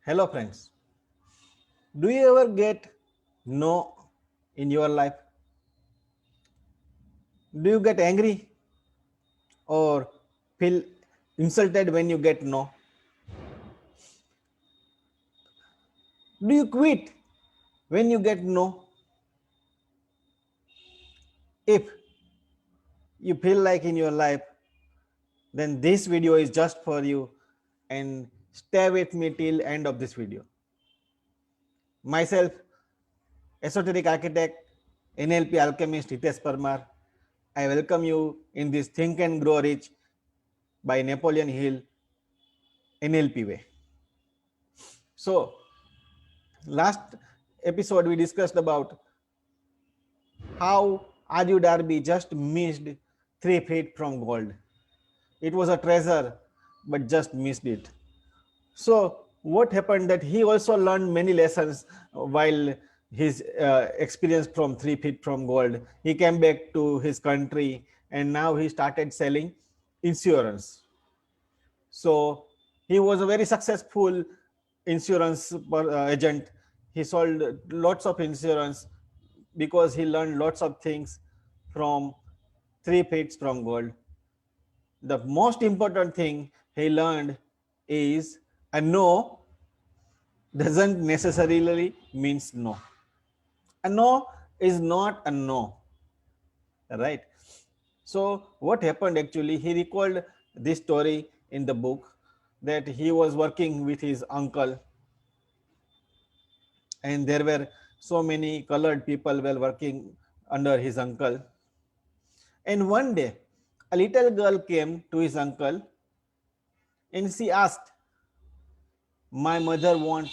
Hello, friends. Do you ever get no in your life? Do you get angry or feel insulted when you get no? Do you quit when you get no? If you feel like in your life, then this video is just for you and stay with me till end of this video. Myself, esoteric architect, NLP alchemist Hitesh Parmar, I welcome you in this Think and Grow Rich by Napoleon Hill NLP way. So, last episode we discussed about how Aju Darby just missed 3 feet from gold. It was a treasure, but just missed it. So what happened that he also learned many lessons while his experience from 3 feet from gold. He came back to his country and now he started selling insurance. So he was a very successful insurance agent. He sold lots of insurance because he learned lots of things from 3 feet from gold. The most important thing he learned is a no doesn't necessarily means no. A no is not a no, right? So what happened actually, he recalled this story in the book that he was working with his uncle and there were so many colored people were working under his uncle. And one day, a little girl came to his uncle and she asked, "My mother wants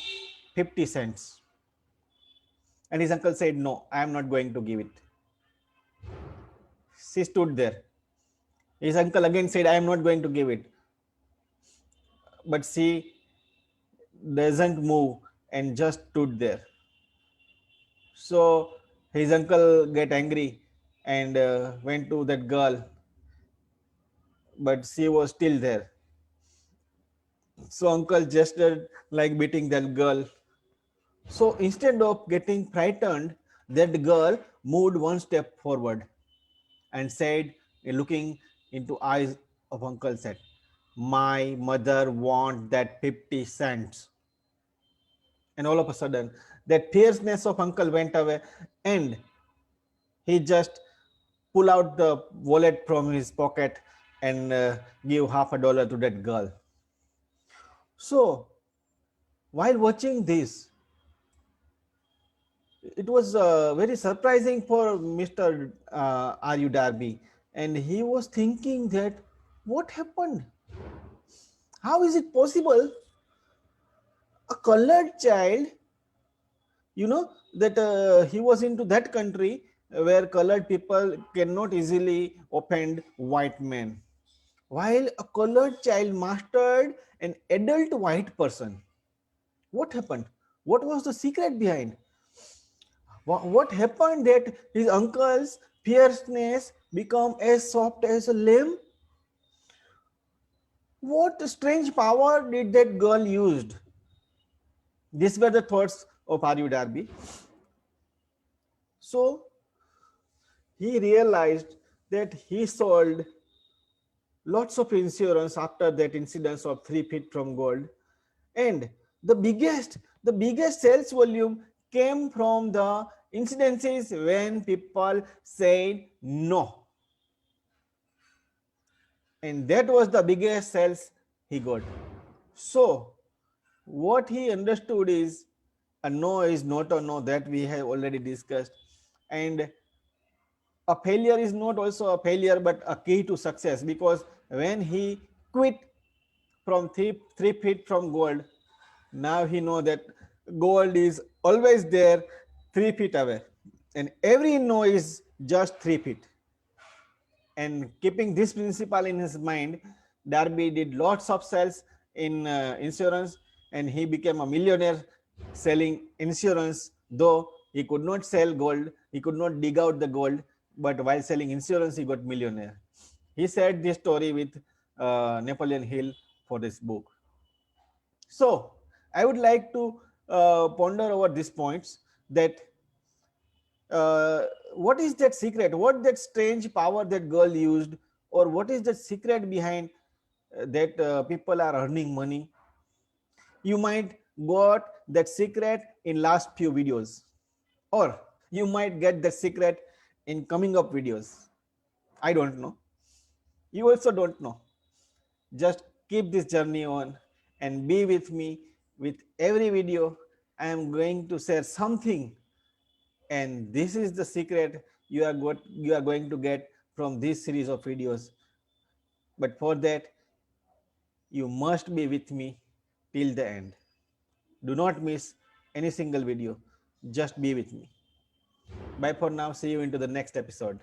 50 cents." And his uncle said, "No, I am not going to give it." She stood there. His uncle again said, "I am not going to give it." But she doesn't move and just stood there. So his uncle get angry and went to that girl, but she was still there. So uncle gestured like beating that girl. So instead of getting frightened, that girl moved one step forward and said, looking into eyes of uncle, said, "My mother wants that 50 cents." And all of a sudden, that fierceness of uncle went away and he just pull out the wallet from his pocket and give $50 to that girl. So while watching this, it was very surprising for Mr. R.U. Darby, and he was thinking that what happened? How is it possible? A colored child, that he was into that country where colored people cannot easily offend white men, while a colored child mastered an adult white person. What happened? What was the secret behind? What happened that his uncle's fierceness become as soft as a lamb? What strange power did that girl used? These were the thoughts of R.U. Darby. So he realized that he sold lots of insurance after that incident of 3 feet from gold, and the biggest sales volume came from the incidences when people said no, and that was the biggest sales he got. So what he understood is a no is not a no, that we have already discussed, and a failure is not also a failure but a key to success, because when he quit from 3 feet from gold, now he know that gold is always there 3 feet away and every no is just 3 feet. And keeping this principle in his mind, Darby did lots of sales in insurance and he became a millionaire selling insurance, though he could not sell gold, he could not dig out the gold, but while selling insurance he got millionaire. He said this story with Napoleon Hill for this book. So I would like to ponder over these points, that uh, what is that secret, what that strange power that girl used, or what is the secret behind that people are earning money. You might got that secret in last few videos, or you might get the secret in coming up videos. I don't know, you also don't know. Just keep this journey on and be with me. With every video I am going to share something, and this is the secret you are going to get from this series of videos. But for that, you must be with me till the end. Do not miss any single video. Just be with me. Bye for now. See you into the next episode.